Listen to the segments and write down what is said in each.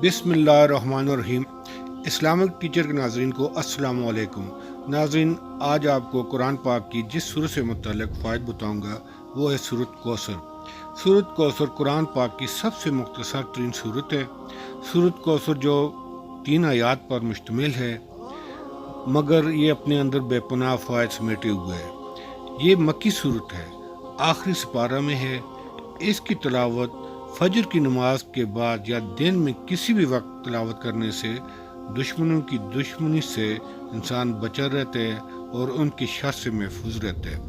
بسم اللہ الرحمن الرحیم۔ اسلامک ٹیچر کے ناظرین کو السلام علیکم۔ ناظرین، آج آپ کو قرآن پاک کی جس سورت سے متعلق فوائد بتاؤں گا وہ ہے سورت کوثر۔ سورت کوثر قرآن پاک کی سب سے مختصر ترین سورت ہے۔ سورت کوثر جو 3 آیات پر مشتمل ہے، مگر یہ اپنے اندر بے پناہ فوائد سمیٹے ہوئے ہے۔ یہ مکی سورت ہے، آخری سپارہ میں ہے۔ اس کی تلاوت فجر کی نماز کے بعد یا دن میں کسی بھی وقت تلاوت کرنے سے دشمنوں کی دشمنی سے انسان بچا رہتا ہے اور ان کی شر سے محفوظ رہتا ہے۔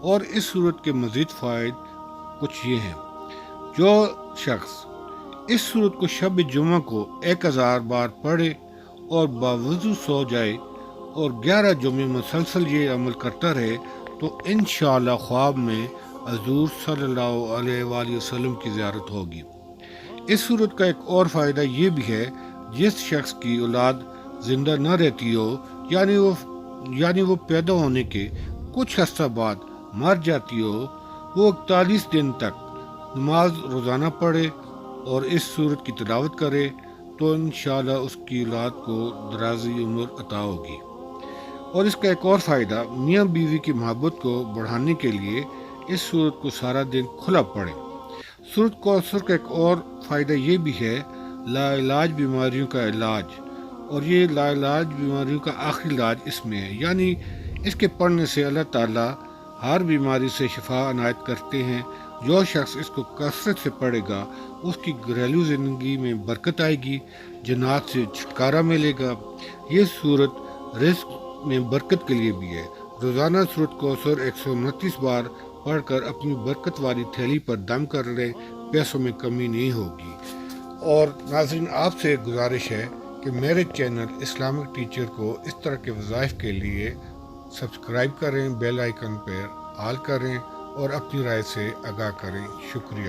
اور اس صورت کے مزید فوائد کچھ یہ ہیں۔ جو شخص اس صورت کو شب جمعہ کو 1000 بار پڑھے اور باوضو سو جائے اور 11 جمعے مسلسل یہ عمل کرتا رہے تو انشاءاللہ خواب میں حضور صلی اللہ علیہ وآلہ وسلم کی زیارت ہوگی۔ اس صورت کا ایک اور فائدہ یہ بھی ہے، جس شخص کی اولاد زندہ نہ رہتی ہو، یعنی وہ پیدا ہونے کے کچھ عرصہ بعد مر جاتی ہو، وہ 41 دن تک نماز روزانہ پڑھے اور اس صورت کی تلاوت کرے تو انشاءاللہ اس کی اولاد کو درازی عمر عطا ہوگی۔ اور اس کا ایک اور فائدہ، میاں بیوی کی محبت کو بڑھانے کے لیے اس صورت کو سارا دن کھلا پڑھیں۔ سورت کوثر کا ایک اور فائدہ یہ بھی ہے، لا علاج بیماریوں کا علاج، اور یہ لا علاج بیماریوں کا آخری علاج اس میں ہے، یعنی اس کے پڑھنے سے اللہ تعالیٰ ہر بیماری سے شفا عنایت کرتے ہیں۔ جو شخص اس کو کثرت سے پڑھے گا اس کی گھریلو زندگی میں برکت آئے گی، جنات سے چھٹکارا ملے گا۔ یہ صورت رزق میں برکت کے لیے بھی ہے۔ روزانہ سورت کوثر 129 بار پڑھ کر اپنی برکت والی تھیلی پر دم کر لیں، پیسوں میں کمی نہیں ہوگی۔ اور ناظرین، آپ سے ایک گزارش ہے کہ میرے چینل اسلامک ٹیچر کو اس طرح کے وظائف کے لیے سبسکرائب کریں، بیل آئیکن پر آل کریں اور اپنی رائے سے آگاہ کریں۔ شکریہ۔